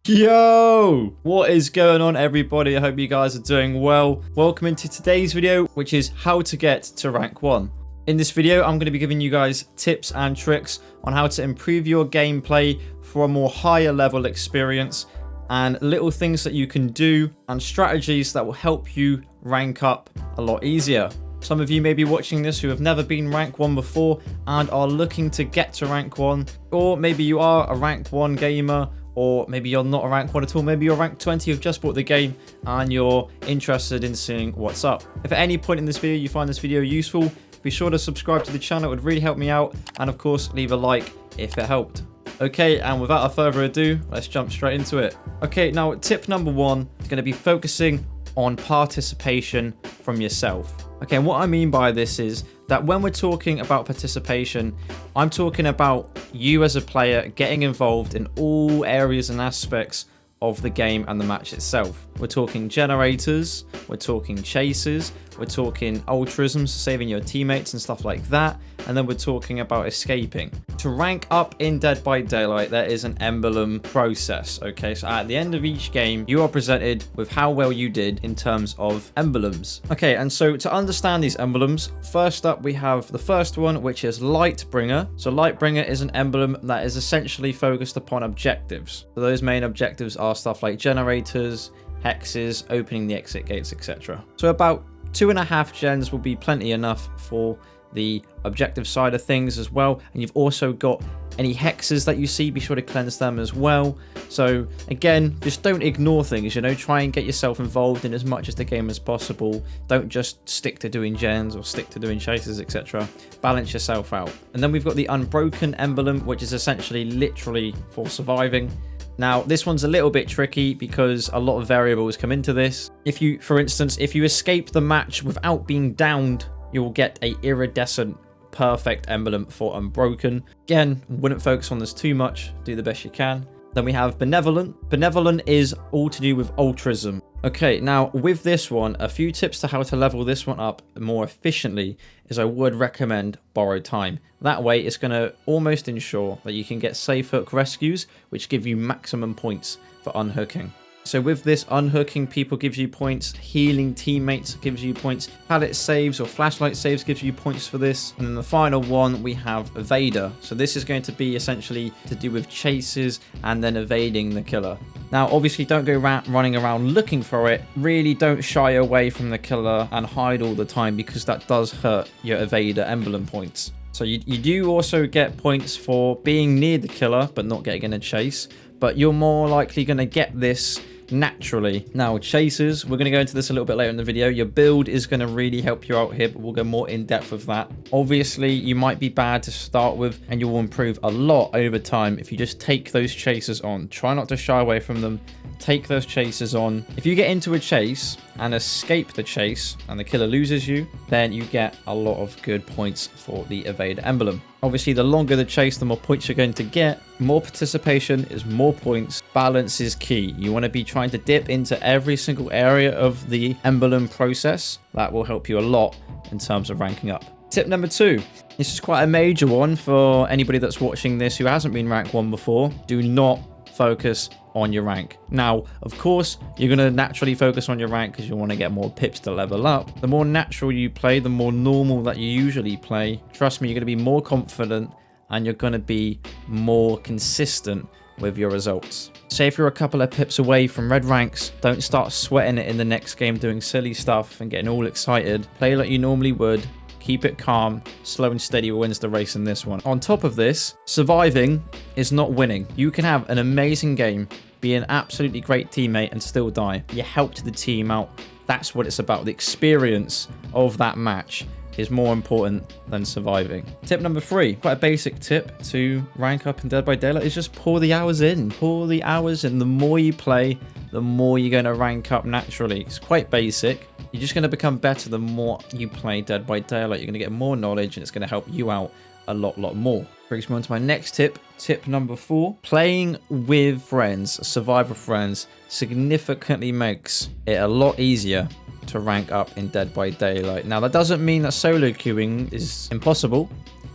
Yo! What is going on, everybody? I hope you guys are doing well. Welcome into today's video, which is how to get to rank 1. In this video, I'm going to be giving you guys tips and tricks on how to improve your gameplay for a more higher level experience, and little things that you can do and strategies that will help you rank up a lot easier. Some of you may be watching this who have never been rank 1 before and are looking to get to rank 1, or maybe you are a rank 1 gamer, or maybe you're not a rank 1 at all. Maybe you're rank 20, you've just bought the game and you're interested in seeing what's up. If at any point in this video you find this video useful, be sure to subscribe to the channel. It would really help me out, and of course leave a like if it helped. Okay, and without further ado, let's jump straight into it. Okay, now tip number 1 is going to be focusing on participation from yourself. Okay, and what I mean by this is that when we're talking about participation, I'm talking about you as a player getting involved in all areas and aspects of the game and the match itself. We're talking generators, we're talking chases, we're talking ultrisms, saving your teammates and stuff like that, and then we're talking about escaping. To rank up in Dead by Daylight, there is an emblem process, okay? So at the end of each game, you are presented with how well you did in terms of emblems. Okay, and so to understand these emblems, first up we have the first one, which is Lightbringer. So Lightbringer is an emblem that is essentially focused upon objectives. So those main objectives are stuff like generators, hexes, opening the exit gates, etc. So about 2.5 gens will be plenty enough for the objective side of things as well. And you've also got any hexes that you see, be sure to cleanse them as well. So again, just don't ignore things, you know, try and get yourself involved in as much as the game as possible. Don't just stick to doing gens or stick to doing chases, etc. Balance yourself out. And then we've got the Unbroken emblem, which is essentially literally for surviving. Now, this one's a little bit tricky because a lot of variables come into this. If you, for instance, if you escape the match without being downed, you will get a iridescent perfect emblem for Unbroken. Again, wouldn't focus on this too much, do the best you can. Then we have Benevolent. Benevolent is all to do with altruism. Okay, now with this one, a few tips to how to level this one up more efficiently is I would recommend Borrowed Time. That way, it's going to almost ensure that you can get safe hook rescues, which give you maximum points for unhooking. So with this, unhooking people gives you points, healing teammates gives you points, pallet saves or flashlight saves gives you points for this. And then the final one, we have Evader. So this is going to be essentially to do with chases and then evading the killer. Now, obviously, don't go running around looking for it. Really don't shy away from the killer and hide all the time, because that does hurt your Evader emblem points. So you do also get points for being near the killer but not getting in a chase, but you're more likely going to get this naturally. Now, chases, we're going to go into this a little bit later in the video. Your build is going to really help you out here, but we'll go more in depth with that. Obviously, you might be bad to start with, and you will improve a lot over time if you just take those chases on. Try not to shy away from them. Take those chases on. If you get into a chase and escape the chase and the killer loses you, then you get a lot of good points for the Evader emblem. Obviously, the longer the chase, the more points you're going to get. More participation is more points. Balance is key. You want to be trying to dip into every single area of the emblem process. That will help you a lot in terms of ranking up. Tip number 2. This is quite a major one for anybody that's watching this who hasn't been rank 1 before. Do not focus on your rank. Now, of course, you're going to naturally focus on your rank because you want to get more pips to level up. The more natural you play, the more normal that you usually play, trust me, you're going to be more confident and you're going to be more consistent with your results. Say if you're a couple of pips away from red ranks, don't start sweating it in the next game doing silly stuff and getting all excited. Play like you normally would. Keep it calm. Slow and steady wins the race in this one. On top of this, surviving is not winning. You can have an amazing game, be an absolutely great teammate and still die. You helped the team out. That's what it's about. The experience of that match is more important than surviving. Tip number 3, quite a basic tip to rank up in Dead by Daylight, is just pour the hours in. Pour the hours in. The more you play, the more you're going to rank up naturally. It's quite basic. You're just going to become better the more you play Dead by Daylight. You're going to get more knowledge and it's going to help you out a lot more. Brings me on to my next tip. Tip number 4. Playing with friends, survivor friends, significantly makes it a lot easier to rank up in Dead by Daylight. Now, that doesn't mean that solo queuing is impossible.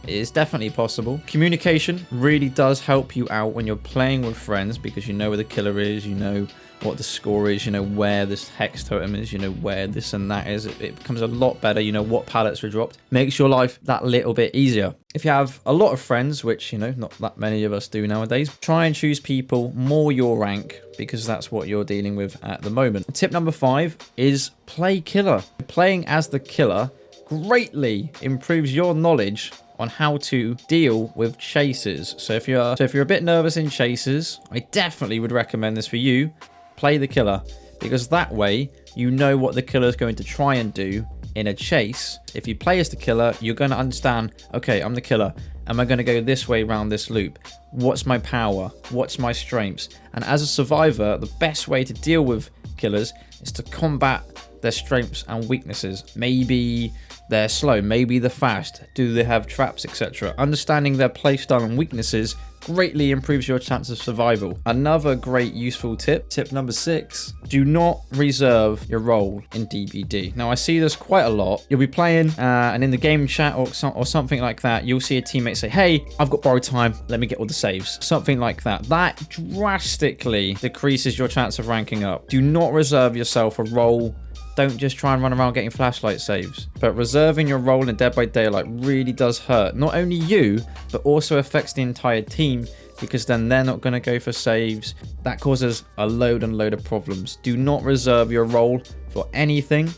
it is definitely possible. Communication really does help you out when you're playing with friends, because you know where the killer is, you know what the score is, you know where this hex totem is, you know where this and that is. It becomes a lot better. You know what pallets are dropped. Makes your life that little bit easier. If you have a lot of friends, which, you know, not that many of us do nowadays, try and choose people more your rank, because that's what you're dealing with at the moment. Tip number 5 is play killer. Playing as the killer greatly improves your knowledge on how to deal with chasers. So if you're a bit nervous in chasers, I definitely would recommend this for you. Play the killer, because that way you know what the killer is going to try and do in a chase. If you play as the killer, you're going to understand, okay, I'm the killer. Am I going to go this way around this loop? What's my power? What's my strengths? And as a survivor, the best way to deal with killers is to combat their strengths and weaknesses. Maybe they're slow, maybe they're fast, do they have traps, etc. Understanding their playstyle and weaknesses greatly improves your chance of survival. Another great useful tip number 6, do not reserve your role in DBD. Now I see this quite a lot. You'll be playing and in the game chat or something like that, you'll see a teammate say, hey, I've got borrowed time, let me get all the saves. Something like that. That drastically decreases your chance of ranking up. Do not reserve yourself a role. Don't just try and run around getting flashlight saves. But reserving your role in Dead by Daylight really does hurt. Not only you, but also affects the entire team, because then they're not going to go for saves. That causes a load and load of problems. Do not reserve your role for anything.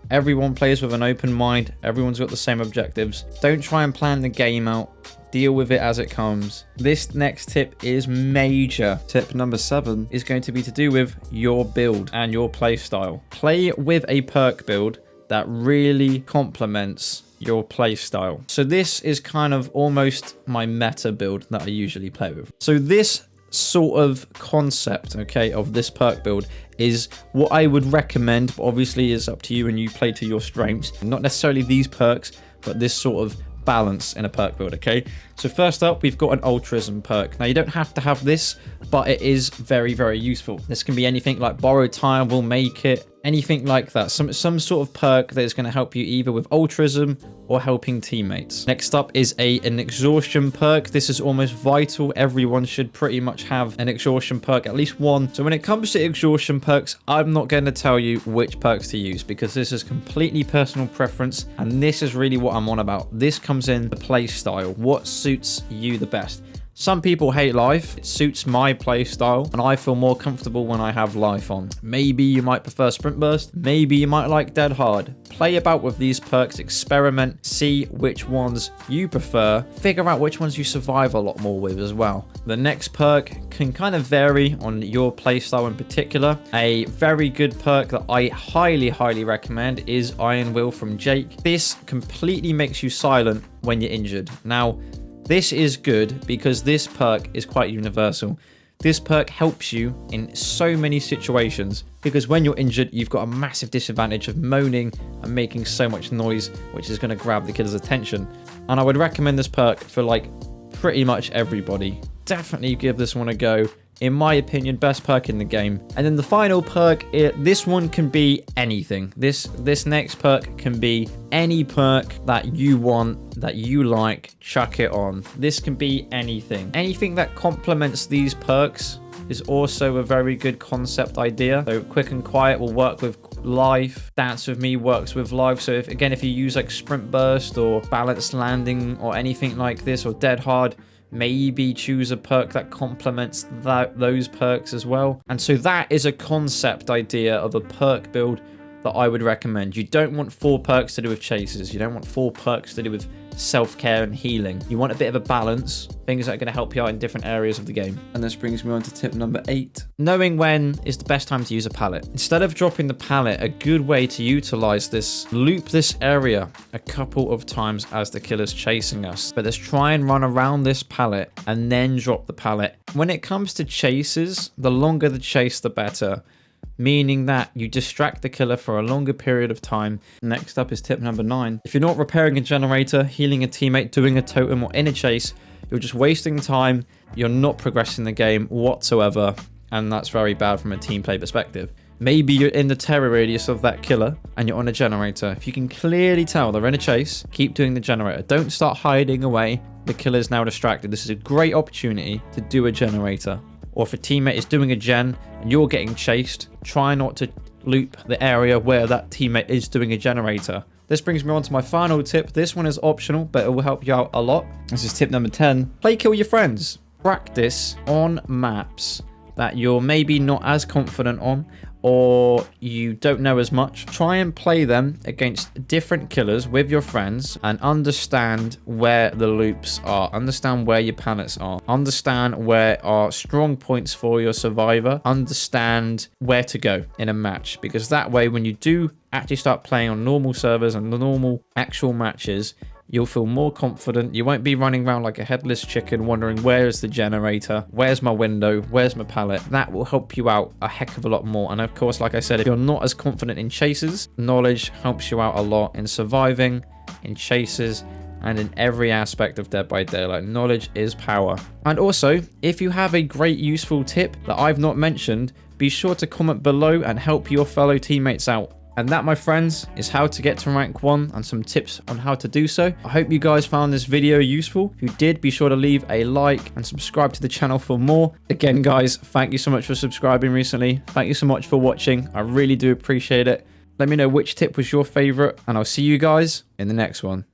Everyone plays with an open mind. Everyone's got the same objectives. Don't try and plan the game out. Deal with it as it comes. This next tip is major. Tip number 7 is going to be to do with your build and your play style. Play with a perk build that really complements your play style. So this is kind of almost my meta build that I usually play with. So this sort of concept, okay, of this perk build is what I would recommend, but obviously it's up to you and you play to your strengths. Not necessarily these perks, but this sort of balance in a perk build. Okay, so first up we've got an altruism perk. Now you don't have to have this, but it is very, very useful. This can be anything like borrowed time will make it, anything like that. Some sort of perk that is going to help you either with altruism or helping teammates. Next up is an exhaustion perk. This is almost vital. Everyone should pretty much have an exhaustion perk, at least one. So when it comes to exhaustion perks, I'm not going to tell you which perks to use, because this is completely personal preference, and this is really what I'm on about. This comes in the play style. What suits you the best? Some people hate life. It suits my play style, and I feel more comfortable when I have life on. Maybe you might prefer sprint burst. Maybe you might like dead hard. Play about with these perks, experiment, see which ones you prefer, figure out which ones you survive a lot more with as well. The next perk can kind of vary on your play style in particular. A very good perk that I highly, highly recommend is Iron Will from Jake. This completely makes you silent when you're injured. Now, this is good because this perk is quite universal. This perk helps you in so many situations, because when you're injured, you've got a massive disadvantage of moaning and making so much noise, which is going to grab the killer's attention. And I would recommend this perk for like pretty much everybody. Definitely give this one a go. In my opinion, best perk in the game. And then the final perk, this one can be anything. This next perk can be any perk that you want, that you like, chuck it on. This can be anything. Anything that complements these perks is also a very good concept idea. So Quick and Quiet will work with life. Dance With Me works with life. So if you use like Sprint Burst or Balanced Landing or anything like this, or Dead Hard, maybe choose a perk that complements those perks as well. And so that is a concept idea of a perk build that I would recommend. You don't want 4 perks to do with chases. You don't want 4 perks to do with self-care and healing. You want a bit of a balance, things that are going to help you out in different areas of the game. And this brings me on to tip number 8. Knowing when is the best time to use a pallet. Instead of dropping the pallet, a good way to utilize this, loop this area a couple of times as the killer's chasing us. But let's try and run around this pallet and then drop the pallet. When it comes to chases, the longer the chase, the better. Meaning that you distract the killer for a longer period of time. Next up is tip number 9. If you're not repairing a generator, healing a teammate, doing a totem, or in a chase, you're just wasting time. You're not progressing the game whatsoever, and that's very bad from a team play perspective. Maybe you're in the terror radius of that killer and you're on a generator. If you can clearly tell they're in a chase, keep doing the generator. Don't start hiding away. The killer's now distracted. This is a great opportunity to do a generator. Or if a teammate is doing a gen and you're getting chased, try not to loop the area where that teammate is doing a generator. This brings me on to my final tip. This one is optional, but it will help you out a lot. This is tip number 10. Play kill your friends. Practice on maps that you're maybe not as confident on, or you don't know as much. Try and play them against different killers with your friends and understand where the loops are. Understand where your pallets are. Understand where are strong points for your survivor. Understand where to go in a match, because that way when you do actually start playing on normal servers and the normal actual matches, you'll feel more confident. You won't be running around like a headless chicken wondering where is the generator, where's my window, where's my pallet. That will help you out a heck of a lot more. And of course, like I said, if you're not as confident in chases, knowledge helps you out a lot in surviving, in chases, and in every aspect of Dead by Daylight. Knowledge is power. And also, if you have a great useful tip that I've not mentioned, be sure to comment below and help your fellow teammates out. And that, my friends, is how to get to rank 1 and some tips on how to do so. I hope you guys found this video useful. If you did, be sure to leave a like and subscribe to the channel for more. Again, guys, thank you so much for subscribing recently. Thank you so much for watching. I really do appreciate it. Let me know which tip was your favorite, and I'll see you guys in the next one.